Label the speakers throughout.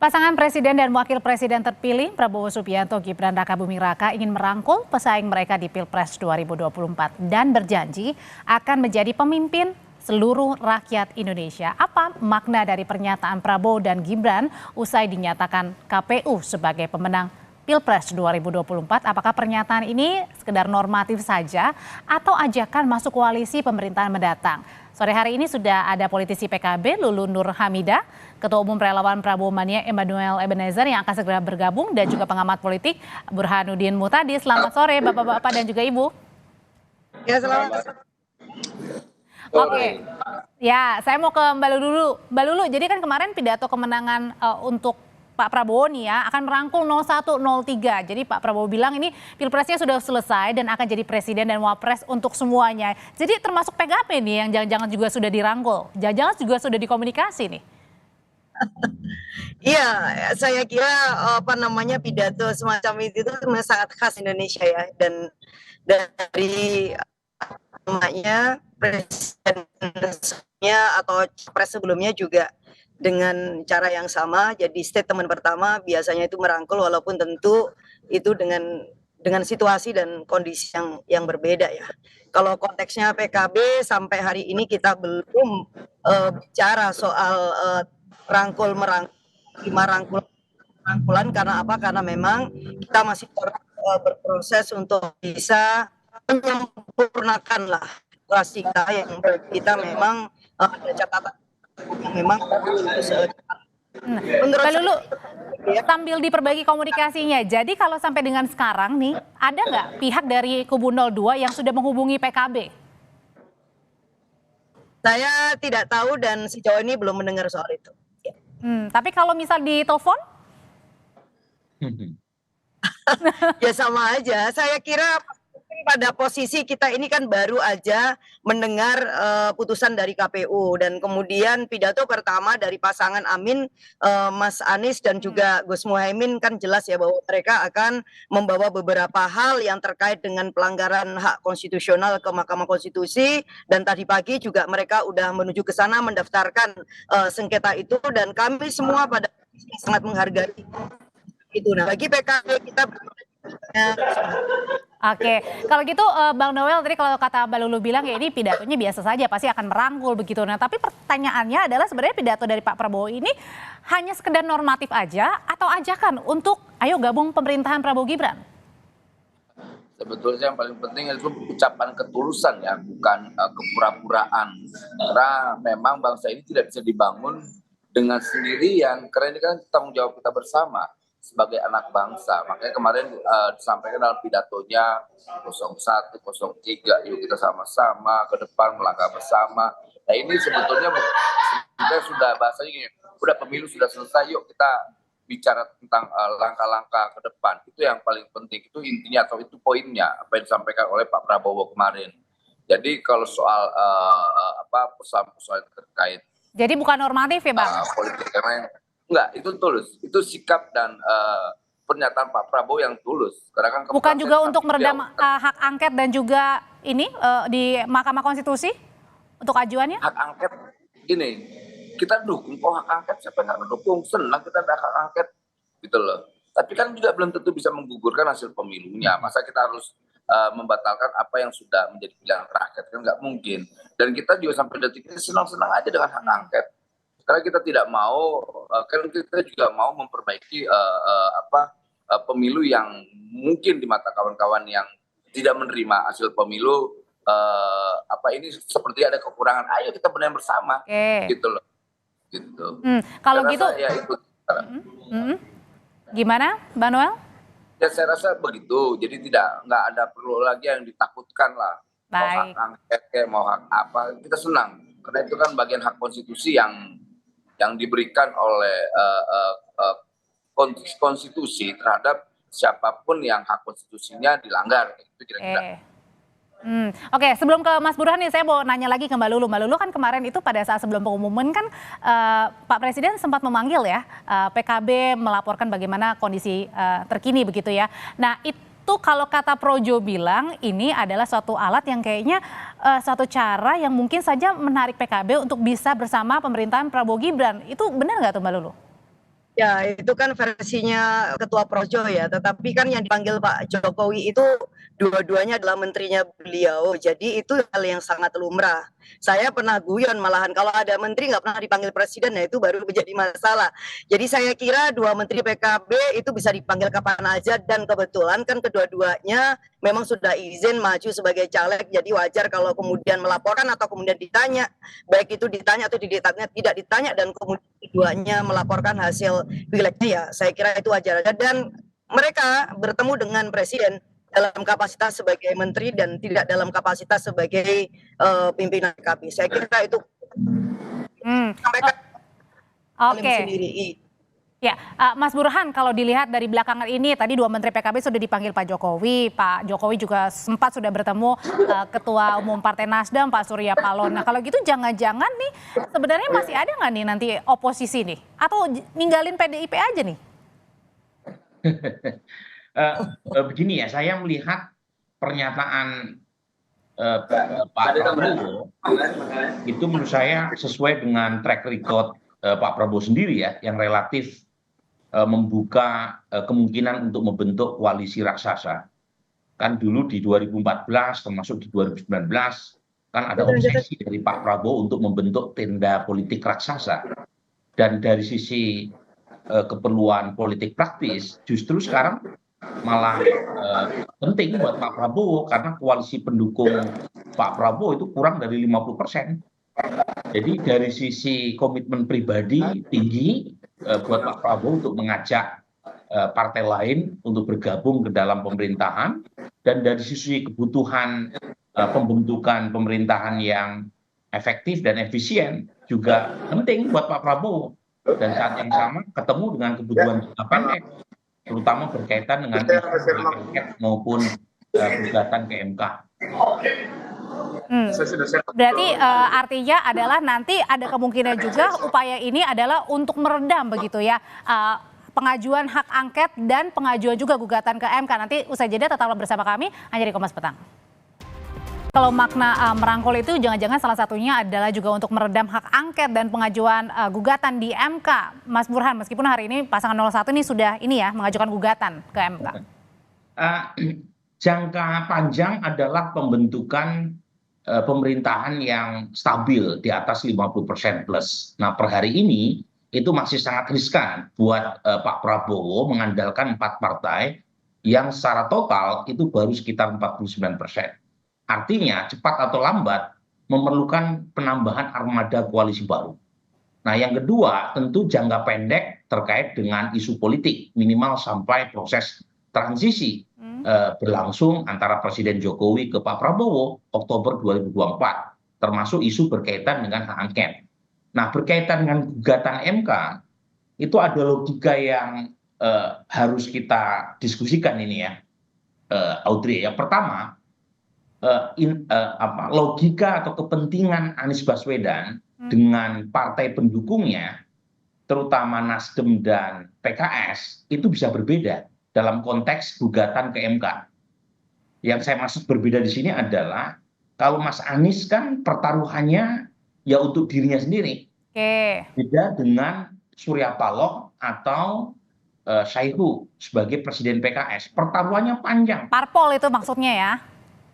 Speaker 1: Pasangan Presiden dan Wakil Presiden terpilih Prabowo Subianto Gibran Rakabuming Raka ingin merangkul pesaing mereka di Pilpres 2024 dan berjanji akan menjadi pemimpin seluruh rakyat Indonesia. Apa makna dari pernyataan Prabowo dan Gibran usai dinyatakan KPU sebagai pemenang Pilpres 2024? Apakah pernyataan ini sekedar normatif saja atau ajakan masuk koalisi pemerintahan mendatang? Sore hari ini sudah ada politisi PKB Lulu Nur Hamidah, Ketua Umum Relawan Prabowo Mania Emmanuel Ebenezer yang akan segera bergabung, dan juga pengamat politik Burhanuddin Muhtadi. Selamat sore Bapak-bapak dan juga Ibu.
Speaker 2: Ya, selamat.
Speaker 1: Oke. Ya, saya mau ke Mbak Lulu dulu. Mbak Lulu, jadi kan kemarin pidato kemenangan untuk Pak Prabowo nih ya akan merangkul 01, 03. Jadi Pak Prabowo bilang ini pilpresnya sudah selesai dan akan jadi presiden dan wapres untuk semuanya. Jadi termasuk PKB nih yang jangan-jangan juga sudah dirangkul. Jangan-jangan juga sudah dikomunikasi nih.
Speaker 2: Iya, saya kira pidato semacam itu sangat khas Indonesia ya, dan dari namanya presidennya atau pres sebelumnya juga dengan cara yang sama. Jadi statement pertama biasanya itu merangkul, walaupun tentu itu dengan situasi dan kondisi yang berbeda ya. Kalau konteksnya PKB sampai hari ini kita belum bicara soal rangkulan. Karena apa? Karena memang kita masih berproses untuk bisa menyempurnakan lah situasi kita yang kita memang ada catatan yang memang
Speaker 1: Mbak Lulu, sambil diperbaiki komunikasinya, jadi kalau sampai dengan sekarang nih, ada nggak pihak dari kubu 02 yang sudah menghubungi PKB?
Speaker 2: Saya tidak tahu dan sejauh ini belum mendengar soal itu.
Speaker 1: Tapi kalau misal ditelepon?
Speaker 2: Ya sama aja, saya kira pada posisi kita ini kan baru aja mendengar putusan dari KPU, dan kemudian pidato pertama dari pasangan Amin, Mas Anies dan juga Gus Muhaimin kan jelas ya bahwa mereka akan membawa beberapa hal yang terkait dengan pelanggaran hak konstitusional ke Mahkamah Konstitusi, dan tadi pagi juga mereka udah menuju ke sana mendaftarkan sengketa itu, dan kami semua pada sangat menghargai itu. Nah, bagi PKB kita
Speaker 1: Oke, kalau gitu Bang Noel, tadi kalau kata Mbak Lulu bilang ya ini pidatonya biasa saja, pasti akan merangkul begitu. Nah, tapi pertanyaannya adalah sebenarnya pidato dari Pak Prabowo ini hanya sekedar normatif aja atau ajakan untuk ayo gabung pemerintahan Prabowo Gibran?
Speaker 3: Sebetulnya yang paling penting itu ucapan ketulusan ya, bukan kepura-puraan. Karena memang bangsa ini tidak bisa dibangun dengan sendirian, karena ini kan tanggung jawab kita bersama sebagai anak bangsa. Makanya kemarin disampaikan dalam pidatonya 01, 03, yuk kita sama-sama ke depan melangkah bersama. Nah ini sebetulnya sudah bahasanya gini, udah pemilu sudah selesai, yuk kita bicara tentang langkah-langkah ke depan. Itu yang paling penting, itu intinya atau itu poinnya apa yang disampaikan oleh Pak Prabowo kemarin. Jadi kalau soal persoalan terkait,
Speaker 1: jadi bukan normatif ya Bang?
Speaker 3: Politik enggak, itu tulus, itu sikap dan pernyataan Pak Prabowo yang tulus. Karena kan
Speaker 1: bukan juga untuk meredam hak angket dan juga ini di Mahkamah Konstitusi untuk ajuannya?
Speaker 3: Hak angket, gini, kita dukung kok hak angket, siapa nggak mendukung, senang kita ada hak angket, gitu loh. Tapi kan juga belum tentu bisa menggugurkan hasil pemilunya. Masa kita harus membatalkan apa yang sudah menjadi pilihan rakyat, kan nggak mungkin. Dan kita juga sampai detik ini senang-senang aja dengan hak angket. Karena kita tidak mau, kan kita juga mau memperbaiki pemilu yang mungkin di mata kawan-kawan yang tidak menerima hasil pemilu, ini seperti ada kekurangan. Ayo kita benar bersama, gitu loh. Gitu.
Speaker 1: Kalau gitu, gimana, Mbak Noel?
Speaker 3: Ya saya rasa begitu. Jadi nggak ada perlu lagi yang ditakutkan lah. Mau hak angket, mau hak apa, kita senang. Karena itu kan bagian hak konstitusi yang diberikan oleh konstitusi terhadap siapapun yang hak konstitusinya dilanggar, itu kira-kira.
Speaker 1: Oke, sebelum ke Mas Burhan nih, saya mau nanya lagi ke Mbak Lulu. Mbak Lulu kan kemarin itu pada saat sebelum pengumuman kan Pak Presiden sempat memanggil ya PKB melaporkan bagaimana kondisi terkini begitu ya. Nah itu kalau kata Projo bilang ini adalah suatu alat yang kayaknya suatu cara yang mungkin saja menarik PKB untuk bisa bersama pemerintahan Prabowo Gibran. Itu benar nggak tuh Mbak Lulu?
Speaker 2: Ya, itu kan versinya Ketua Projo ya, tetapi kan yang dipanggil Pak Jokowi itu dua-duanya adalah menterinya beliau, jadi itu hal yang sangat lumrah. Saya pernah guyon malahan kalau ada menteri nggak pernah dipanggil presiden, nah itu baru menjadi masalah. Jadi saya kira dua menteri PKB itu bisa dipanggil kapan aja dan kebetulan kan kedua-duanya memang sudah izin maju sebagai caleg, jadi wajar kalau kemudian melaporkan atau kemudian ditanya, baik itu ditanya atau tidak ditanya dan kemudian keduanya melaporkan hasil pileknya, ya saya kira itu wajar aja dan mereka bertemu dengan presiden dalam kapasitas sebagai menteri dan tidak dalam kapasitas sebagai pimpinan PKB. Saya kira itu sampaikan
Speaker 1: Oke.
Speaker 2: sendiri.
Speaker 1: Ya, Mas Burhan, kalau dilihat dari belakangan ini, tadi dua menteri PKB sudah dipanggil Pak Jokowi. Pak Jokowi juga sempat sudah bertemu Ketua Umum Partai Nasdem, Pak Surya Paloh. Nah, kalau gitu jangan-jangan nih, sebenarnya masih ada nggak nih nanti oposisi nih? Atau ninggalin PDIP aja nih?
Speaker 4: Begini ya, saya melihat pernyataan Pak Prabowo itu menurut saya sesuai dengan track record Pak Prabowo sendiri ya, yang relatif membuka kemungkinan untuk membentuk koalisi raksasa. Kan dulu di 2014 termasuk di 2019 kan ada obsesi dari Pak Prabowo untuk membentuk tenda politik raksasa. Dan dari sisi keperluan politik praktis, justru sekarang malah penting buat Pak Prabowo karena koalisi pendukung Pak Prabowo itu kurang dari 50%. Jadi dari sisi komitmen pribadi tinggi buat Pak Prabowo untuk mengajak partai lain untuk bergabung ke dalam pemerintahan, dan dari sisi kebutuhan pembentukan pemerintahan yang efektif dan efisien juga penting buat Pak Prabowo. Dan saat yang sama ketemu dengan kebutuhan jangka pendek, terutama berkaitan dengan angket maupun gugatan ke MK.
Speaker 1: Berarti artinya adalah nanti ada kemungkinan juga upaya ini adalah untuk meredam begitu ya pengajuan hak angket dan pengajuan juga gugatan ke MK. Nanti usai jeda tetaplah bersama kami hanya di Kompas Petang. Kalau makna merangkul itu jangan-jangan salah satunya adalah juga untuk meredam hak angket dan pengajuan gugatan di MK. Mas Burhan, meskipun hari ini pasangan 01 ini sudah mengajukan gugatan ke MK.
Speaker 4: Jangka panjang adalah pembentukan pemerintahan yang stabil di atas 50% plus. Nah, per hari ini itu masih sangat riskan buat Pak Prabowo mengandalkan 4 partai yang secara total itu baru sekitar 49%. Artinya cepat atau lambat memerlukan penambahan armada koalisi baru. Nah, yang kedua tentu jangka pendek terkait dengan isu politik minimal sampai proses transisi berlangsung antara Presiden Jokowi ke Pak Prabowo Oktober 2024, termasuk isu berkaitan dengan hak angket. Nah, berkaitan dengan gugatan MK itu ada logika yang harus kita diskusikan ini ya, Audrey. Yang pertama, logika atau kepentingan Anies Baswedan dengan partai pendukungnya, terutama Nasdem dan PKS, itu bisa berbeda dalam konteks gugatan ke MK. Yang saya maksud berbeda di sini adalah kalau Mas Anies kan pertaruhannya ya untuk dirinya sendiri. Beda dengan Surya Paloh atau Saihu sebagai presiden PKS. Pertaruhannya panjang.
Speaker 1: Parpol itu maksudnya ya?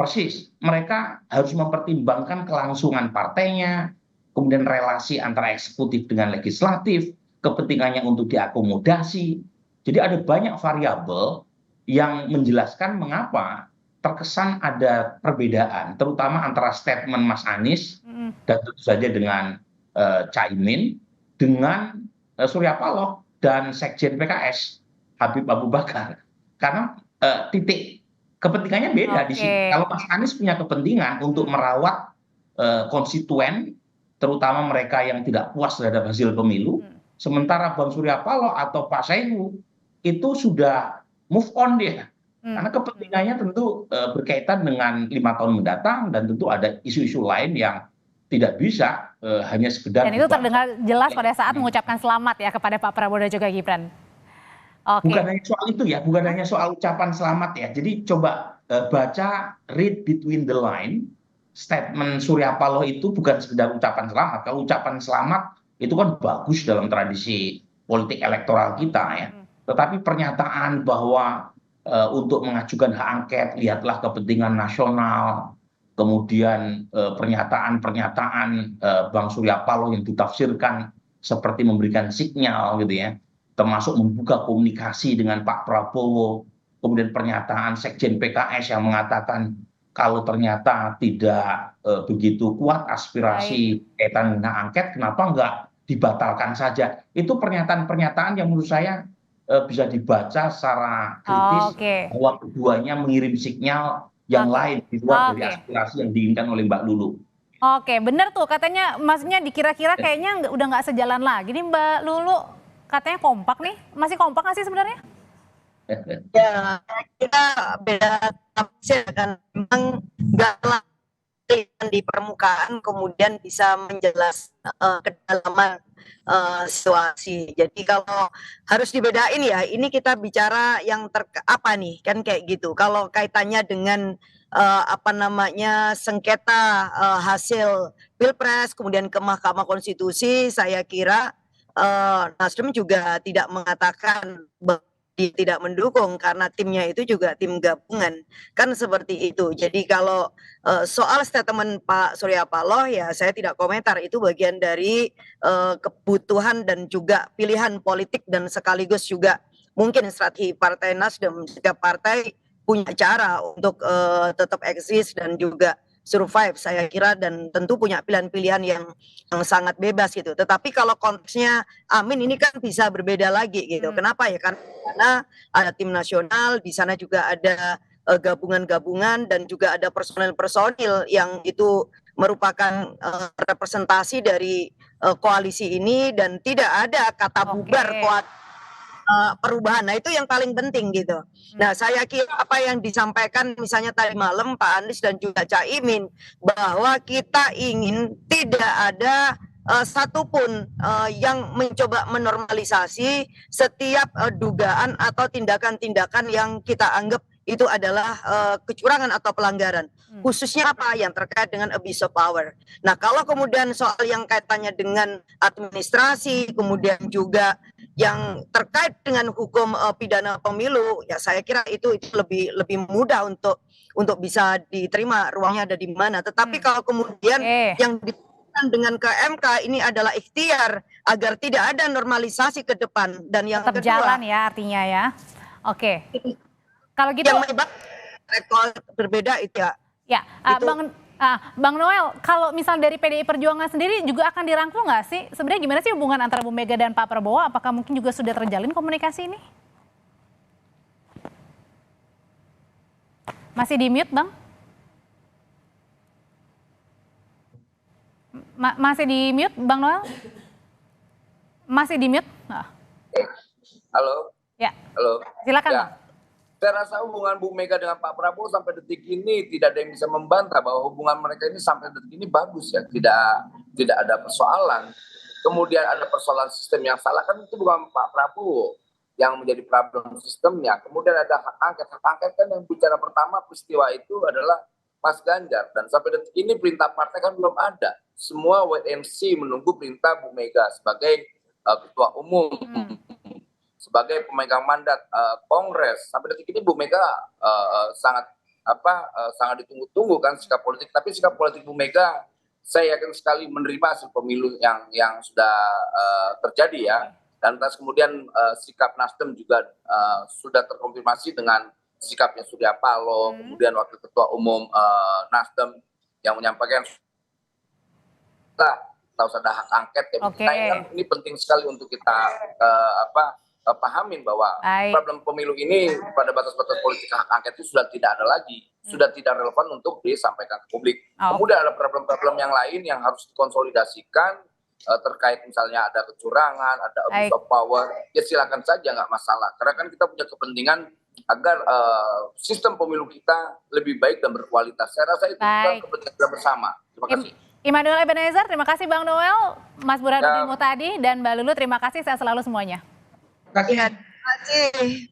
Speaker 4: Persis. Mereka harus mempertimbangkan kelangsungan partainya, kemudian relasi antara eksekutif dengan legislatif, kepentingannya untuk diakomodasi. Jadi ada banyak variabel yang menjelaskan mengapa terkesan ada perbedaan, terutama antara statement Mas Anies dan tentu saja dengan Caimin dengan Surya Paloh dan Sekjen PKS Habib Abu Bakar. Karena titik kepentingannya beda di sini. Kalau Mas Anies punya kepentingan untuk merawat konstituen, terutama mereka yang tidak puas terhadap hasil pemilu, sementara Bang Surya Paloh atau Pak Saihu itu sudah move on dia. Karena kepentingannya tentu berkaitan dengan 5 tahun mendatang dan tentu ada isu-isu lain yang tidak bisa hanya sekedar.
Speaker 1: Dan itu terdengar jelas pada saat mengucapkan selamat ya kepada Pak Prabowo dan juga Gibran.
Speaker 4: Bukan hanya soal itu ya, bukan hanya soal ucapan selamat ya. Jadi coba baca, read between the line. Statement Surya Paloh itu bukan sekedar ucapan selamat. Kalau ucapan selamat itu kan bagus dalam tradisi politik elektoral kita ya. Tetapi pernyataan bahwa untuk mengajukan hak angket lihatlah kepentingan nasional, kemudian pernyataan-pernyataan Bang Surya Paloh yang ditafsirkan seperti memberikan sinyal gitu ya, termasuk membuka komunikasi dengan Pak Prabowo, kemudian pernyataan Sekjen PKS yang mengatakan kalau ternyata tidak begitu kuat aspirasi kaitan dengan angket, kenapa enggak dibatalkan saja. Itu pernyataan-pernyataan yang menurut saya bisa dibaca secara kritis bahwa keduanya mengirim sinyal yang lain di luar dari aspirasi yang diinginkan oleh Mbak Lulu.
Speaker 1: Oke, benar tuh katanya, maksudnya dikira-kira kayaknya udah nggak sejalan lagi nih Mbak Lulu. Katanya kompak nih, masih kompak nggak sih sebenarnya?
Speaker 2: Ya, kita beda tafsir kan, memang nggak di permukaan kemudian bisa menjelaskan kedalaman situasi. Jadi kalau harus dibedain ya, ini kita bicara yang apa nih kan kayak gitu. Kalau kaitannya dengan sengketa hasil Pilpres kemudian ke Mahkamah Konstitusi, saya kira Nasdem juga tidak mengatakan tidak mendukung karena timnya itu juga tim gabungan kan seperti itu. Jadi kalau soal statement Pak Surya Paloh ya saya tidak komentar, itu bagian dari kebutuhan dan juga pilihan politik dan sekaligus juga mungkin strategi Partai Nasdem. Setiap partai punya cara untuk tetap eksis dan juga survive saya kira, dan tentu punya pilihan-pilihan yang sangat bebas gitu. Tetapi kalau konteksnya Amin ini kan bisa berbeda lagi gitu. Kenapa ya? Karena ada tim nasional, di sana juga ada gabungan-gabungan dan juga ada personil-personil yang itu merupakan representasi dari koalisi ini, dan tidak ada kata bubar koalisi perubahan. Nah itu yang paling penting gitu. Nah saya kira apa yang disampaikan misalnya tadi malam Pak Anies dan juga Caimin, bahwa kita ingin tidak ada satupun yang mencoba menormalisasi setiap dugaan atau tindakan-tindakan yang kita anggap itu adalah kecurangan atau pelanggaran. Khususnya apa yang terkait dengan abuse of power. Nah kalau kemudian soal yang kaitannya dengan administrasi, kemudian juga yang terkait dengan hukum pidana pemilu, ya saya kira itu lebih mudah untuk bisa diterima ruangnya ada di mana. Tetapi kalau kemudian yang dipikirkan dengan ke MK ini adalah ikhtiar agar tidak ada normalisasi ke depan, dan yang
Speaker 1: tetap
Speaker 2: kedua
Speaker 1: jalan ya artinya ya. Oke. Kalau gitu
Speaker 2: yang berbeda itu ya.
Speaker 1: Ya, Bang Noel, kalau misal dari PDI Perjuangan sendiri juga akan dirangkul nggak sih? Sebenarnya gimana sih hubungan antara Bu Mega dan Pak Prabowo? Apakah mungkin juga sudah terjalin komunikasi ini? Masih di mute, Bang? Masih di mute, Bang Noel? Masih di mute?
Speaker 3: Halo?
Speaker 1: Ya.
Speaker 3: Halo?
Speaker 1: Silakan,
Speaker 3: ya.
Speaker 1: Bang.
Speaker 3: Saya rasa hubungan Bu Mega dengan Pak Prabowo sampai detik ini tidak ada yang bisa membantah bahwa hubungan mereka ini sampai detik ini bagus ya, tidak ada persoalan. Kemudian ada persoalan sistem yang salah kan itu bukan Pak Prabowo yang menjadi problem sistemnya. Kemudian ada hak angket kan yang bicara pertama peristiwa itu adalah Mas Ganjar, dan sampai detik ini perintah partai kan belum ada. Semua wait and see menunggu perintah Bu Mega sebagai ketua umum. Sebagai pemegang mandat Kongres. Sampai detik ini Bu Mega sangat ditunggu-tunggu kan sikap politik, tapi sikap politik Bu Mega saya yakin sekali menerima hasil pemilu yang sudah terjadi ya, dan terus kemudian sikap Nasdem juga sudah terkonfirmasi dengan sikapnya Surya Paloh, kemudian wakil ketua umum Nasdem yang menyampaikan tahu ada hak angket ya. Ini penting sekali untuk kita pahamin bahwa problem pemilu ini pada batas-batas politik hak angket itu sudah tidak ada lagi, sudah tidak relevan untuk disampaikan ke publik. Kemudian ada problem-problem yang lain yang harus dikonsolidasikan terkait misalnya ada kecurangan, ada abuse of power, ya silakan saja, nggak masalah. Karena kan kita punya kepentingan agar sistem pemilu kita lebih baik dan berkualitas. Saya rasa itu kepentingan kita bersama. Terima kasih.
Speaker 1: Immanuel Ebenezer, terima kasih Bang Noel, Mas Burhanuddin Muhtadi, dan Mbak Lulu, terima kasih, sehat selalu semuanya.
Speaker 4: Terima kasih.